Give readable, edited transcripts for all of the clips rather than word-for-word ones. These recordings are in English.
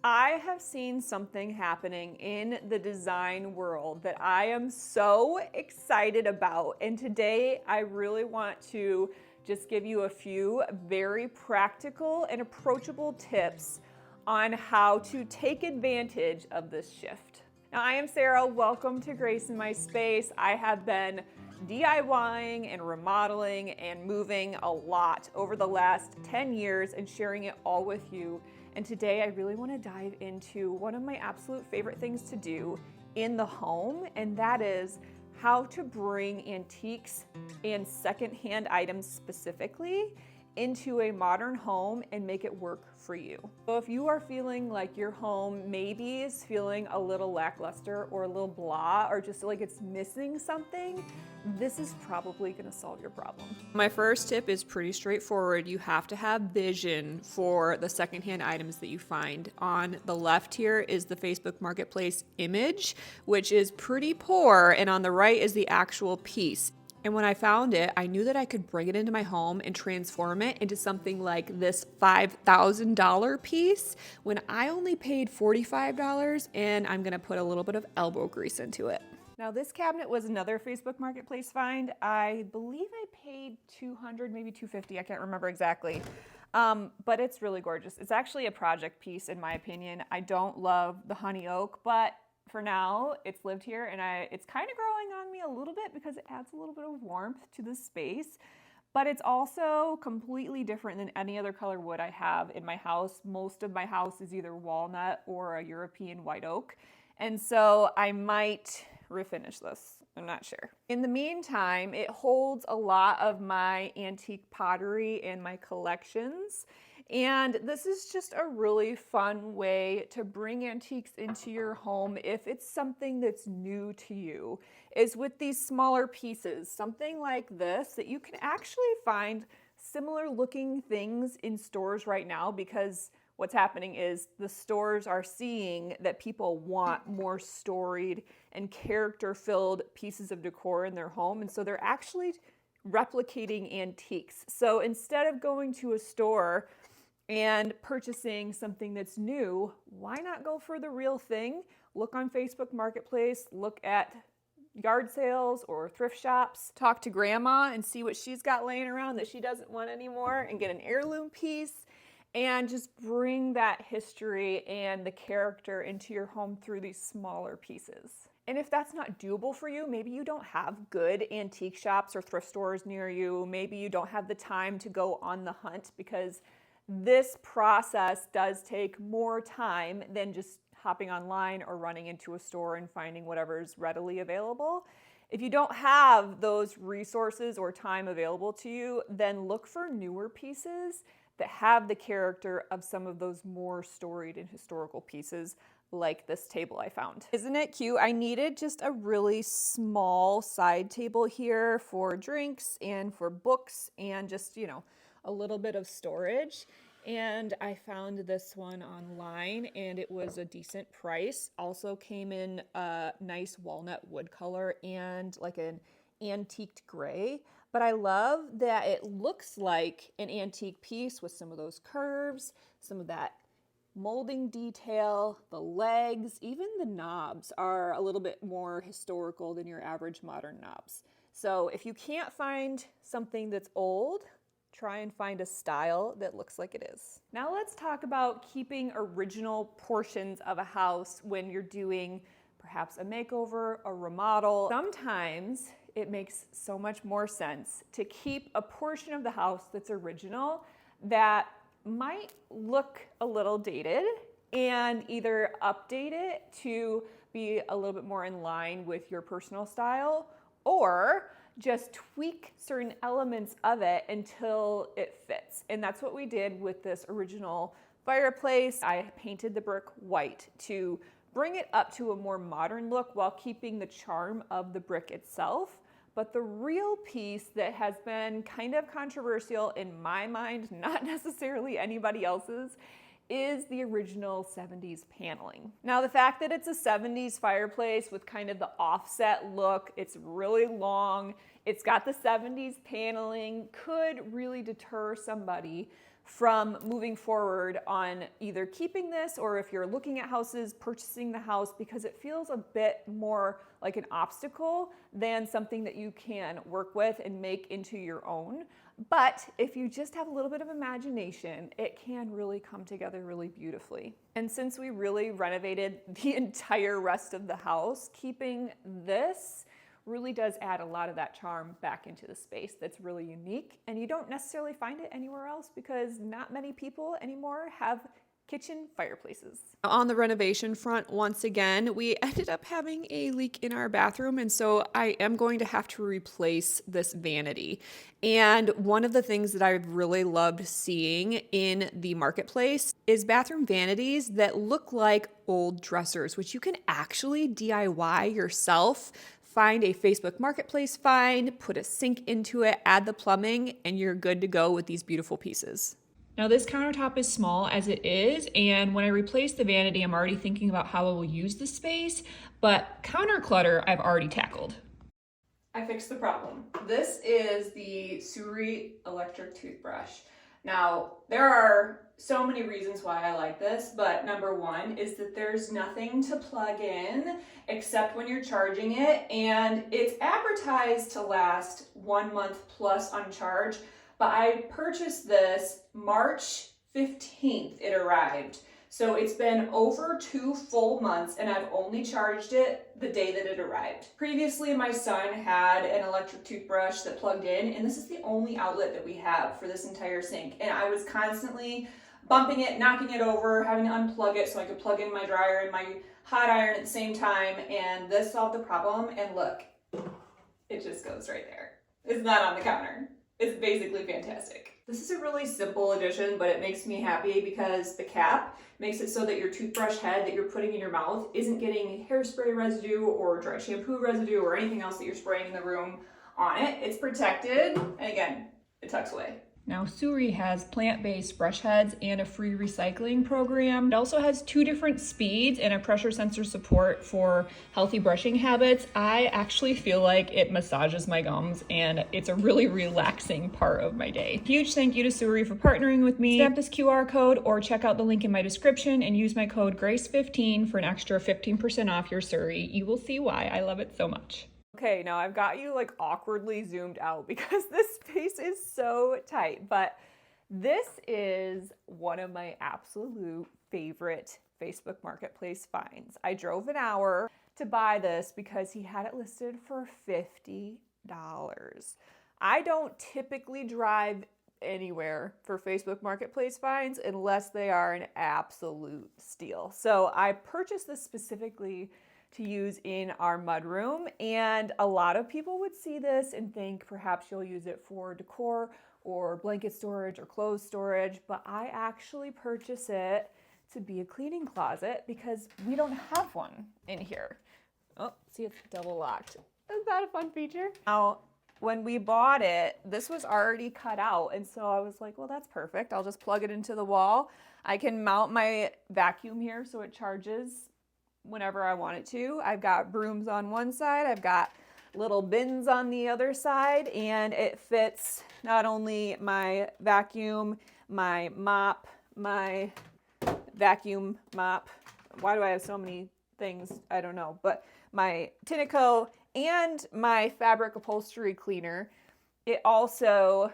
I have seen something happening in the design world that I am so excited about. And today I really want to just give you a few very practical and approachable tips on how to take advantage of this shift. Now, I am Sarah. Welcome to Grace in My Space. I have been DIYing and remodeling and moving a lot over the last 10 years and sharing it all with you. And today I really want to dive into one of my absolute favorite things to do in the home, and that is how to bring antiques and secondhand items specifically into a modern home and make it work for you. So if you are feeling like your home maybe is feeling a little lackluster or a little blah or just like it's missing something, this is probably gonna solve your problem. My first tip is pretty straightforward. You have to have vision for the secondhand items that you find. On the left here is the Facebook Marketplace image, which is pretty poor, and on the right is the actual piece. And when I found it, I knew that I could bring it into my home and transform it into something like this $5,000 piece when I only paid $45, and I'm gonna put a little bit of elbow grease into it. Now this cabinet was another Facebook Marketplace find. I believe I paid $200, maybe $250, I can't remember exactly. But it's really gorgeous. It's actually a project piece in my opinion. I don't love the honey oak, but for now, it's lived here and it's kind of growing on me a little bit because it adds a little bit of warmth to the space, but it's also completely different than any other color wood I have in my house. Most of my house is either walnut or a European white oak, and so I might refinish this. I'm not sure. In the meantime, it holds a lot of my antique pottery in my collections. And this is just a really fun way to bring antiques into your home if it's something that's new to you, is with these smaller pieces, something like this that you can actually find similar looking things in stores right now, because what's happening is the stores are seeing that people want more storied and character-filled pieces of decor in their home, and so they're actually replicating antiques. So instead of going to a store and purchasing something that's new, why not go for the real thing? Look on Facebook Marketplace, look at yard sales or thrift shops, talk to grandma and see what she's got laying around that she doesn't want anymore and get an heirloom piece, and just bring that history and the character into your home through these smaller pieces. And if that's not doable for you, maybe you don't have good antique shops or thrift stores near you, maybe you don't have the time to go on the hunt, because this process does take more time than just hopping online or running into a store and finding whatever's readily available. If you don't have those resources or time available to you, then look for newer pieces that have the character of some of those more storied and historical pieces, like this table I found. Isn't it cute? I needed just a really small side table here for drinks and for books and just, a little bit of storage. And I found this one online and it was a decent price. Also came in a nice walnut wood color and like an antiqued gray. But I love that it looks like an antique piece with some of those curves, some of that molding detail, the legs, even the knobs are a little bit more historical than your average modern knobs. So if you can't find something that's old, try and find a style that looks like it is. Now let's talk about keeping original portions of a house when you're doing perhaps a makeover, a remodel. Sometimes it makes so much more sense to keep a portion of the house that's original that might look a little dated and either update it to be a little bit more in line with your personal style, or just tweak certain elements of it until it fits. And that's what we did with this original fireplace. I painted the brick white to bring it up to a more modern look while keeping the charm of the brick itself. But the real piece that has been kind of controversial in my mind, not necessarily anybody else's, is the original 70s paneling. Now, the fact that it's a 70s fireplace with kind of the offset look, it's really long, it's got the 70s paneling, could really deter somebody from moving forward on either keeping this or if you're looking at houses, purchasing the house, because it feels a bit more like an obstacle than something that you can work with and make into your own. But if you just have a little bit of imagination, it can really come together really beautifully. And since we really renovated the entire rest of the house, keeping this really does add a lot of that charm back into the space that's really unique, and you don't necessarily find it anywhere else because not many people anymore have kitchen fireplaces. On the renovation front, once again, we ended up having a leak in our bathroom, and so I am going to have to replace this vanity. And one of the things that I've really loved seeing in the marketplace is bathroom vanities that look like old dressers, which you can actually DIY yourself. Find a Facebook Marketplace find, put a sink into it, add the plumbing, and you're good to go with these beautiful pieces. Now this countertop is small as it is, and when I replace the vanity, I'm already thinking about how I will use the space, but counter clutter I've already tackled. I fixed the problem. This is the Suri electric toothbrush. Now, there are so many reasons why I like this, but number one is that there's nothing to plug in except when you're charging it, and it's advertised to last 1 month plus on charge, but I purchased this March 15th, it arrived. So it's been over 2 full months and I've only charged it the day that it arrived. Previously, my son had an electric toothbrush that plugged in, and this is the only outlet that we have for this entire sink. And I was constantly bumping it, knocking it over, having to unplug it so I could plug in my dryer and my hot iron at the same time. And this solved the problem. And look, it just goes right there. It's not on the counter. It's basically fantastic. This is a really simple addition, but it makes me happy because the cap makes it so that your toothbrush head that you're putting in your mouth isn't getting hairspray residue or dry shampoo residue or anything else that you're spraying in the room on it. It's protected, and again, it tucks away. Now, Suri has plant-based brush heads and a free recycling program. It also has 2 different speeds and a pressure sensor support for healthy brushing habits. I actually feel like it massages my gums, and it's a really relaxing part of my day. Huge thank you to Suri for partnering with me. Stamp this QR code or check out the link in my description and use my code GRACE15 for an extra 15% off your Suri. You will see why I love it so much. Okay, now I've got you like awkwardly zoomed out because this space is so tight, but this is one of my absolute favorite Facebook Marketplace finds. I drove an hour to buy this because he had it listed for $50. I don't typically drive anywhere for Facebook Marketplace finds unless they are an absolute steal. So I purchased this specifically to use in our mudroom, and a lot of people would see this and think perhaps you'll use it for decor or blanket storage or clothes storage, but I actually purchase it to be a cleaning closet because we don't have one in here. Oh, see, it's double locked. Isn't that a fun feature? Now, when we bought it, this was already cut out, and so I was like, well, that's perfect. I'll just plug it into the wall. I can mount my vacuum here so it charges whenever I want it to. I've got brooms on one side, I've got little bins on the other side, and it fits not only my vacuum, my mop, my vacuum mop. Why do I have so many things? I don't know, but my Tinico and my fabric upholstery cleaner. It also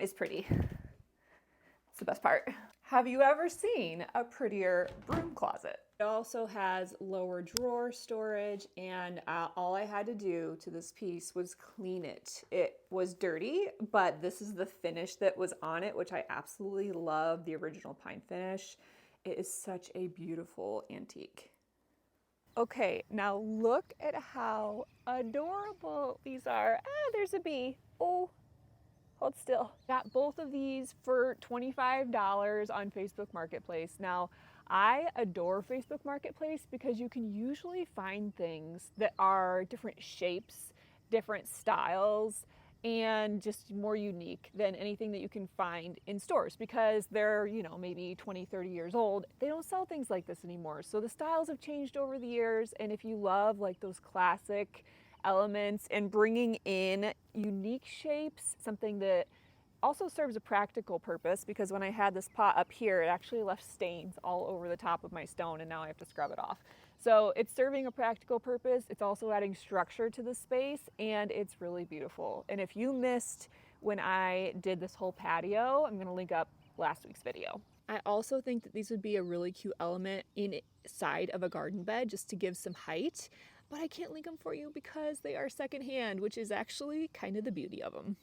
is pretty. It's the best part. Have you ever seen a prettier broom closet? It also has lower drawer storage, and all I had to do to this piece was clean it. It was dirty, but this is the finish that was on it, which I absolutely love, the original pine finish. It is such a beautiful antique. Okay, now look at how adorable these are. Ah, there's a bee. Oh, hold still. Got both of these for $25 on Facebook Marketplace. Now, I adore Facebook Marketplace because you can usually find things that are different shapes, different styles, and just more unique than anything that you can find in stores because they're, you know, maybe 20, 30 years old. They don't sell things like this anymore. So the styles have changed over the years, and if you love like those classic elements and bringing in unique shapes, something that also serves a practical purpose because when I had this pot up here, it actually left stains all over the top of my stone, and now I have to scrub it off. So it's serving a practical purpose. It's also adding structure to the space, and it's really beautiful. And if you missed when I did this whole patio, I'm gonna link up last week's video. I also think that these would be a really cute element inside of a garden bed just to give some height, but I can't link them for you because they are secondhand, which is actually kind of the beauty of them.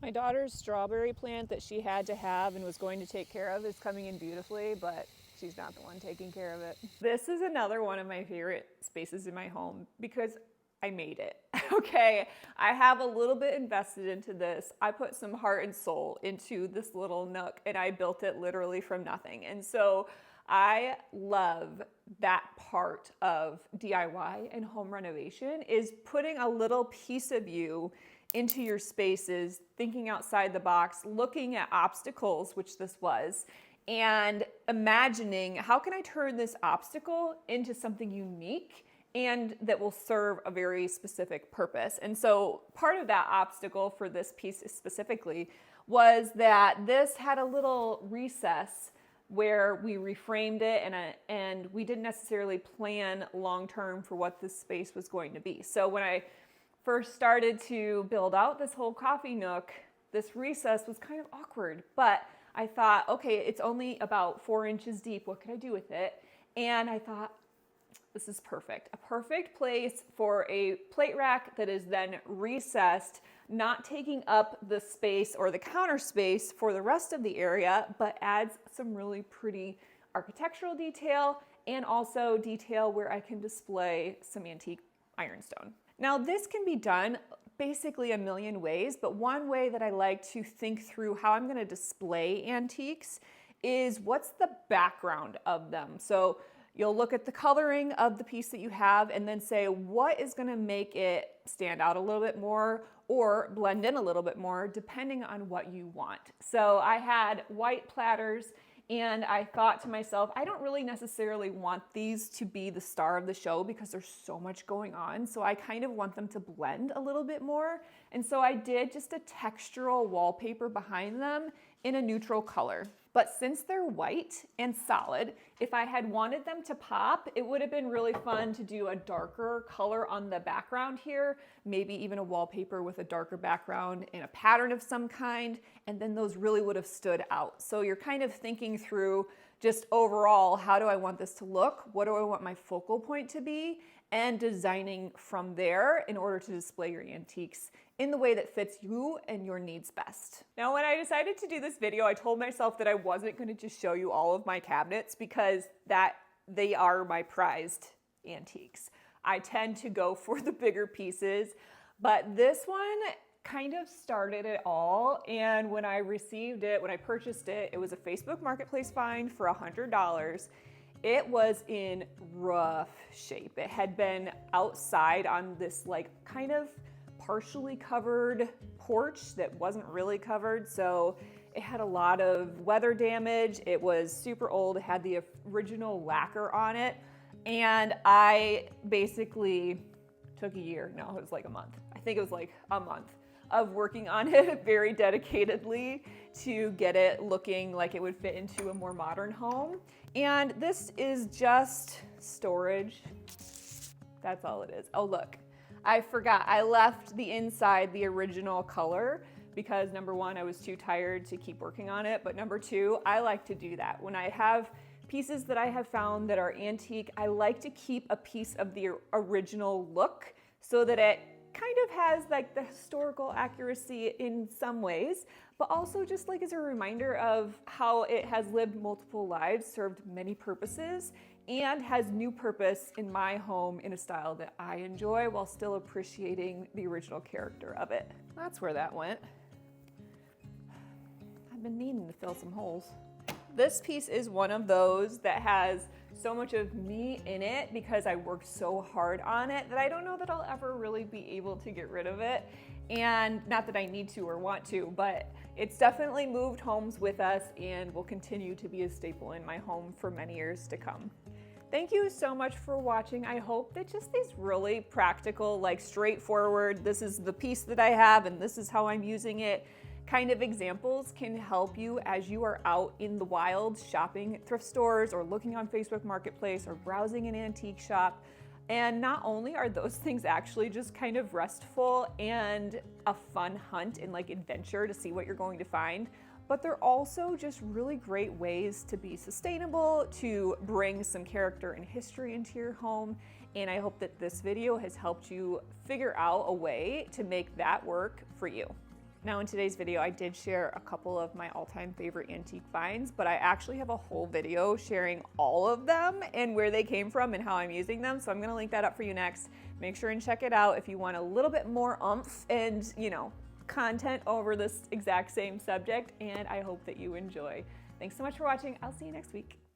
My daughter's strawberry plant that she had to have and was going to take care of is coming in beautifully, but she's not the one taking care of it. This is another one of my favorite spaces in my home because I made it, okay? I have a little bit invested into this. I put some heart and soul into this little nook and I built it literally from nothing. And so I love that part of DIY and home renovation is putting a little piece of you into your spaces, thinking outside the box, looking at obstacles, which this was, and imagining how can I turn this obstacle into something unique and that will serve a very specific purpose. And so part of that obstacle for this piece specifically was that this had a little recess where we reframed it and we didn't necessarily plan long-term for what this space was going to be. So when I first started to build out this whole coffee nook, this recess was kind of awkward, but I thought, okay, it's only about 4 inches deep. What can I do with it? And I thought, this is perfect. A perfect place for a plate rack that is then recessed, not taking up the space or the counter space for the rest of the area, but adds some really pretty architectural detail and also detail where I can display some antique ironstone. Now this can be done basically a million ways, but one way that I like to think through how I'm gonna display antiques is what's the background of them. So you'll look at the coloring of the piece that you have and then say, what is gonna make it stand out a little bit more or blend in a little bit more depending on what you want. So I had white platters and I thought to myself, I don't really necessarily want these to be the star of the show because there's so much going on. So I kind of want them to blend a little bit more. And so I did just a textural wallpaper behind them in a neutral color. But since they're white and solid, if I had wanted them to pop, it would have been really fun to do a darker color on the background here, maybe even a wallpaper with a darker background and a pattern of some kind, and then those really would have stood out. So you're kind of thinking through just overall, how do I want this to look? What do I want my focal point to be? And designing from there in order to display your antiques in the way that fits you and your needs best. Now, when I decided to do this video, I told myself that I wasn't going to just show you all of my cabinets because they are my prized antiques. I tend to go for the bigger pieces, but this one kind of started it all. And when I received it, when I purchased it, it was a Facebook Marketplace find for $100. It was in rough shape. It had been outside on this like kind of partially covered porch that wasn't really covered. So it had a lot of weather damage. It was super old. It had the original lacquer on it. And I basically took a year. No, it was like a month. I think it was like a month of working on it very dedicatedly to get it looking like it would fit into a more modern home. And this is just storage. That's all it is. Oh, look, I forgot. I left the inside the original color because number one, I was too tired to keep working on it. But number two, I like to do that. When I have pieces that I have found that are antique, I like to keep a piece of the original look so that it kind of has like the historical accuracy in some ways, but also just like as a reminder of how it has lived multiple lives, served many purposes, and has new purpose in my home in a style that I enjoy while still appreciating the original character of it. That's where that went. I've been needing to fill some holes. This piece is one of those that has so much of me in it because I worked so hard on it that I don't know that I'll ever really be able to get rid of it. And not that I need to or want to, but it's definitely moved homes with us and will continue to be a staple in my home for many years to come. Thank you so much for watching. I hope that just these really practical, like straightforward, this is the piece that I have and this is how I'm using it, kind of examples can help you as you are out in the wild shopping at thrift stores or looking on Facebook Marketplace or browsing an antique shop. And not only are those things actually just kind of restful and a fun hunt and like adventure to see what you're going to find, but they're also just really great ways to be sustainable, to bring some character and history into your home. And I hope that this video has helped you figure out a way to make that work for you. Now in today's video, I did share a couple of my all-time favorite antique finds, but I actually have a whole video sharing all of them and where they came from and how I'm using them. So I'm gonna link that up for you next. Make sure and check it out if you want a little bit more oomph and, content over this exact same subject. And I hope that you enjoy. Thanks so much for watching. I'll see you next week.